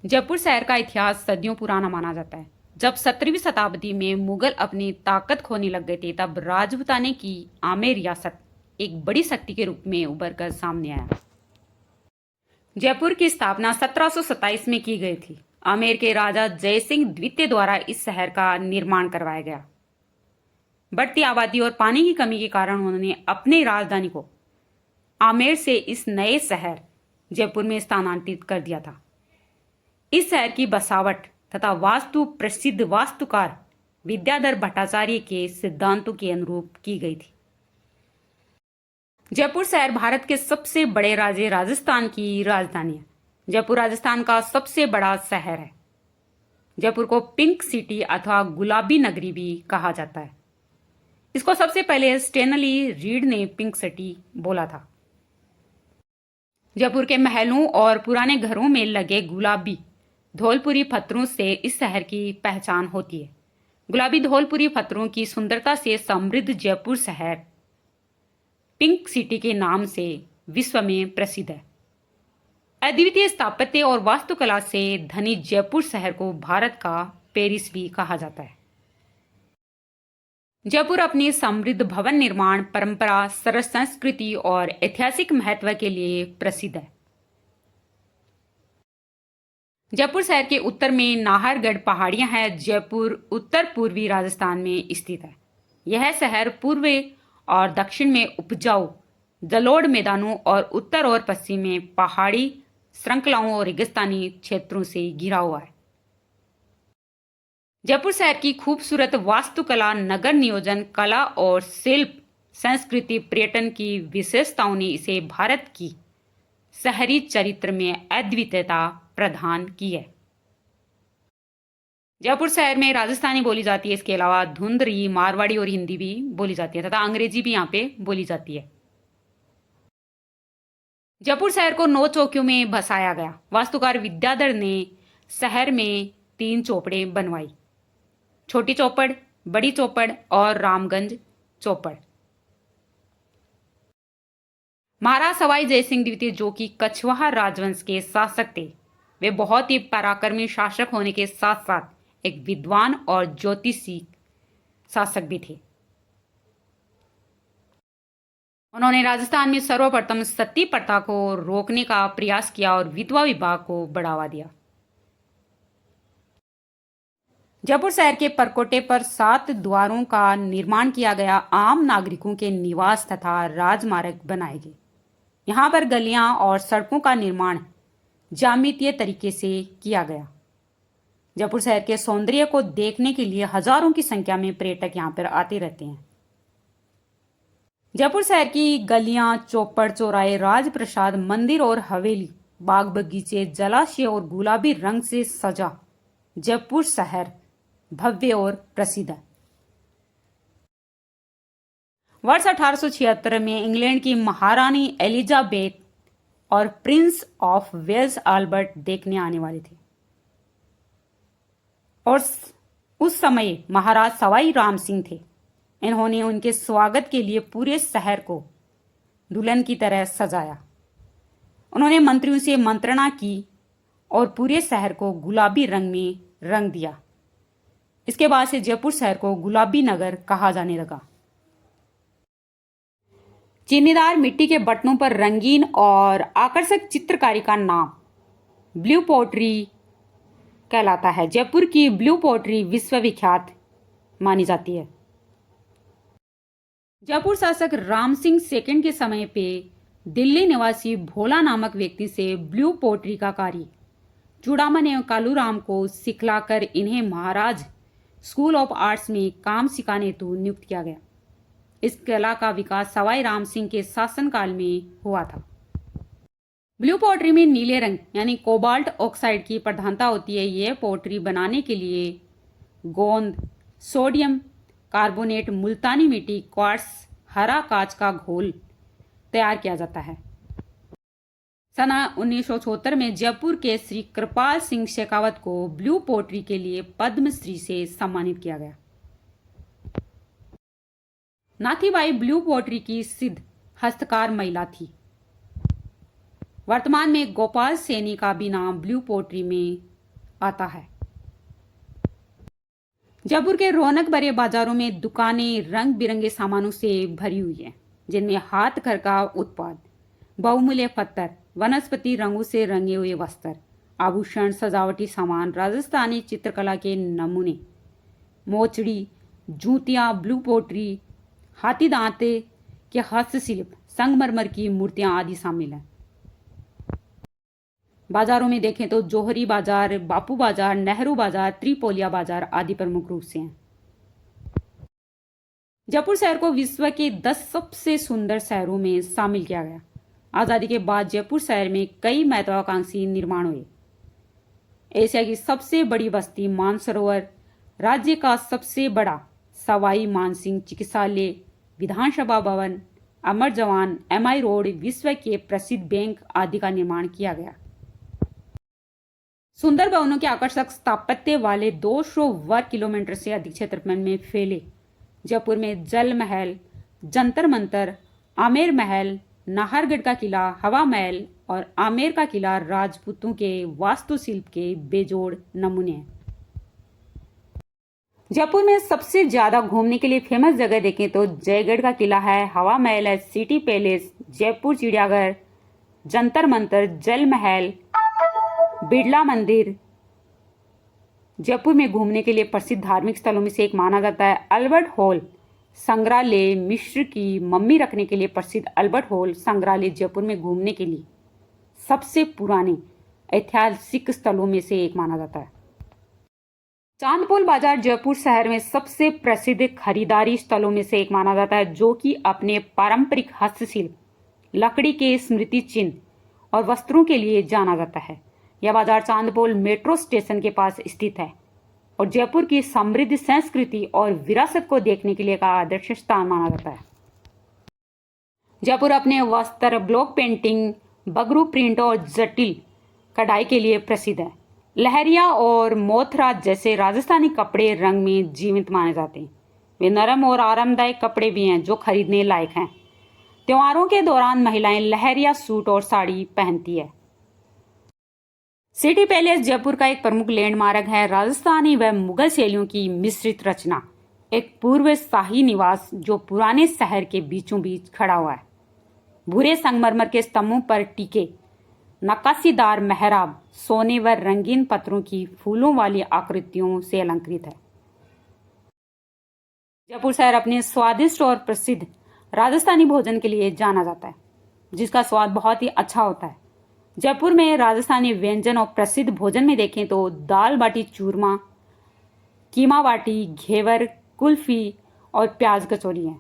जयपुर शहर का इतिहास सदियों पुराना माना जाता है। जब 17वीं शताब्दी में मुगल अपनी ताकत खोने लग गए थे, तब राजपूताने की आमेर रियासत एक बड़ी शक्ति के रूप में उभर कर सामने आया। जयपुर की स्थापना 1727 में की गई थी। आमेर के राजा जयसिंह द्वितीय द्वारा इस शहर का निर्माण करवाया गया। बढ़ती आबादी और पानी की कमी के कारण उन्होंने अपनी राजधानी को आमेर से इस नए शहर जयपुर में स्थानांतरित कर दिया था। इस शहर की बसावट तथा वास्तु प्रसिद्ध वास्तुकार विद्याधर भट्टाचार्य के सिद्धांतों के अनुरूप की गई थी। जयपुर शहर भारत के सबसे बड़े राज्य राजस्थान की राजधानी है। जयपुर राजस्थान का सबसे बड़ा शहर है। जयपुर को पिंक सिटी अथवा गुलाबी नगरी भी कहा जाता है। इसको सबसे पहले स्टेनली रीड ने पिंक सिटी बोला था। जयपुर के महलों और पुराने घरों में लगे गुलाबी धौलपुरी पत्थरों से इस शहर की पहचान होती है। गुलाबी धौलपुरी पत्थरों की सुंदरता से समृद्ध जयपुर शहर पिंक सिटी के नाम से विश्व में प्रसिद्ध है। अद्वितीय स्थापत्य और वास्तुकला से धनी जयपुर शहर को भारत का पेरिस भी कहा जाता है। जयपुर अपनी समृद्ध भवन निर्माण परंपरा, सरस संस्कृति और ऐतिहासिक महत्व के लिए प्रसिद्ध है। जयपुर शहर के उत्तर में नाहरगढ़ पहाड़ियां हैं। जयपुर उत्तर पूर्वी राजस्थान में स्थित है। यह शहर पूर्व और दक्षिण में उपजाऊ जलोढ़ मैदानों और उत्तर और पश्चिम में पहाड़ी श्रृंखलाओं और रेगिस्तानी क्षेत्रों से घिरा हुआ है। जयपुर शहर की खूबसूरत वास्तुकला, नगर नियोजन, कला और शिल्प संस्कृति, पर्यटन की विशेषताओं ने इसे भारत की शहरी चरित्र में अद्वितीयता प्रदान की है। जयपुर शहर में राजस्थानी बोली जाती है। इसके अलावा धुंधरी, मारवाड़ी और हिंदी भी बोली जाती है तथा अंग्रेजी भी यहाँ पे बोली जाती है। जयपुर शहर को 9 चौकियों में बसाया गया। वास्तुकार विद्याधर ने शहर में 3 चौपड़ें बनवाई: छोटी चौपड़, बड़ी चौपड़ और रामगंज चौपड़। महाराज सवाई जयसिंह द्वितीय, जो कि कछवाहा राजवंश के शासक थे, वे बहुत ही पराक्रमी शासक होने के साथ साथ एक विद्वान और ज्योतिषी शासक भी थे। उन्होंने राजस्थान में सर्वप्रथम सती प्रथा को रोकने का प्रयास किया और विधवा विवाह को बढ़ावा दिया। जयपुर शहर के परकोटे पर 7 द्वारों का निर्माण किया गया। आम नागरिकों के निवास तथा राजमार्ग बनाए गए। यहाँ पर गलियां और सड़कों का निर्माण ज्यामितीय तरीके से किया गया। जयपुर शहर के सौंदर्य को देखने के लिए हजारों की संख्या में पर्यटक यहाँ पर आते रहते हैं। जयपुर शहर की गलियां, चौपड़, चौराहे, राजप्रसाद, मंदिर और हवेली, बाग बगीचे, जलाशय और गुलाबी रंग से सजा जयपुर शहर भव्य और प्रसिद्ध है। वर्ष 1876 में इंग्लैंड की महारानी एलिजाबेथ और प्रिंस ऑफ वेल्स अल्बर्ट देखने आने वाले थे और उस समय महाराज सवाई राम सिंह थे। इन्होंने उनके स्वागत के लिए पूरे शहर को दुल्हन की तरह सजाया। उन्होंने मंत्रियों से मंत्रणा की और पूरे शहर को गुलाबी रंग में रंग दिया। इसके बाद से जयपुर शहर को गुलाबी नगर कहा जाने लगा। चीनीदार मिट्टी के बर्तनों पर रंगीन और आकर्षक चित्रकारी का नाम ब्लू पोट्री कहलाता है। जयपुर की ब्लू पोट्री विश्वविख्यात मानी जाती है। जयपुर शासक राम सिंह सेकंड के समय पे दिल्ली निवासी भोला नामक व्यक्ति से ब्लू पोट्री का कार्य चूड़ामन एवं कालूराम को सिखलाकर इन्हें महाराज स्कूल ऑफ आर्ट्स में काम सिखाने हेतु नियुक्त किया गया। इस कला का विकास सवाई राम सिंह के शासनकाल में हुआ था। ब्लू पोट्री में नीले रंग यानी कोबाल्ट ऑक्साइड की प्रधानता होती है। यह पोट्री बनाने के लिए गोंद, सोडियम कार्बोनेट, मुल्तानी मिट्टी, क्वार्ट्स, हरा कांच का घोल तैयार किया जाता है। सन 1974 में जयपुर के श्री कृपाल सिंह शेखावत को ब्लू पोट्री के लिए पद्मश्री से सम्मानित किया गया। नाथीबाई ब्लू पोट्री की सिद्ध हस्तकार महिला थी। वर्तमान में गोपाल सैनी का भी नाम ब्लू पोट्री में आता है। जयपुर के रौनक भरे बाजारों में दुकानें रंग बिरंगे सामानों से भरी हुई हैं, जिनमें हाथ घर का उत्पाद, बहुमूल्य पत्थर, वनस्पति रंगों से रंगे हुए वस्त्र, आभूषण, सजावटी सामान, राजस्थानी चित्रकला के नमूने, मोचड़ी, जूतियां, ब्लू पोट्री, हाथी दांते के हस्तशिल्प, संगमरमर की मूर्तियां आदि शामिल हैं। बाजारों में देखें तो जोहरी बाजार, बापू बाजार, नेहरू बाजार, त्रिपोलिया बाजार आदि प्रमुख रूप से हैं। जयपुर शहर को विश्व के 10 सबसे सुंदर शहरों में शामिल किया गया। आज़ादी के बाद जयपुर शहर में कई महत्वाकांक्षी निर्माण हुए। एशिया की सबसे बड़ी बस्ती मानसरोवर, राज्य का सबसे बड़ा सवाई मानसिंह चिकित्सालय, विधानसभा भवन, अमर जवान, MI रोड, विश्व के प्रसिद्ध बैंक आदि का निर्माण किया गया। सुंदर भवनों के आकर्षक स्थापत्य वाले 200 वर्ग किलोमीटर से अधिक क्षेत्रफल में फैले जयपुर में जल महल, जंतर मंतर, आमेर महल, नाहरगढ़ का किला, हवा महल और आमेर का किला राजपूतों के वास्तुशिल्प के बेजोड़ नमूने हैं। जयपुर में सबसे ज्यादा घूमने के लिए फेमस जगह देखें तो जयगढ़ का किला है, हवा महल है, सिटी पैलेस, जयपुर चिड़ियाघर, जंतर मंतर, जल महल, बिड़ला मंदिर। जयपुर में घूमने के लिए प्रसिद्ध धार्मिक स्थलों में से एक माना जाता है अल्बर्ट हॉल संग्रहालय। मिस्र की मम्मी रखने के लिए प्रसिद्ध अल्बर्ट हॉल संग्रहालय जयपुर में घूमने के लिए सबसे पुराने ऐतिहासिक स्थलों में से एक माना जाता है। चांदपोल बाजार जयपुर शहर में सबसे प्रसिद्ध खरीदारी स्थलों में से एक माना जाता है, जो कि अपने पारंपरिक हस्तशिल्प, लकड़ी के स्मृति चिन्ह और वस्त्रों के लिए जाना जाता है। यह बाजार चांदपोल मेट्रो स्टेशन के पास स्थित है और जयपुर की समृद्ध संस्कृति और विरासत को देखने के लिए का आदर्श स्थान माना जाता है। जयपुर अपने वस्त्र, ब्लॉक पेंटिंग, बगरू प्रिंट और जटिल कढ़ाई के लिए प्रसिद्ध है। लहरिया और मोथराज जैसे राजस्थानी कपड़े रंग में जीवंत माने जाते हैं। वे नरम और आरामदायक कपड़े भी हैं जो खरीदने लायक हैं। त्योहारों के दौरान महिलाएं लहरिया सूट और साड़ी पहनती है। सिटी पैलेस जयपुर का एक प्रमुख लैंडमार्क है। राजस्थानी व मुगल शैलियों की मिश्रित रचना, एक पूर्व शाही निवास जो पुराने शहर के बीचों बीच खड़ा हुआ है। भूरे संगमरमर के स्तंभों पर टिके नक्काशीदार मेहराब सोने व रंगीन पत्थरों की फूलों वाली आकृतियों से अलंकृत है। जयपुर शहर अपने स्वादिष्ट और प्रसिद्ध राजस्थानी भोजन के लिए जाना जाता है, जिसका स्वाद बहुत ही अच्छा होता है। जयपुर में राजस्थानी व्यंजन और प्रसिद्ध भोजन में देखें तो दाल बाटी चूरमा, कीमा बाटी, घेवर, कुल्फी और प्याज कचौरी हैं।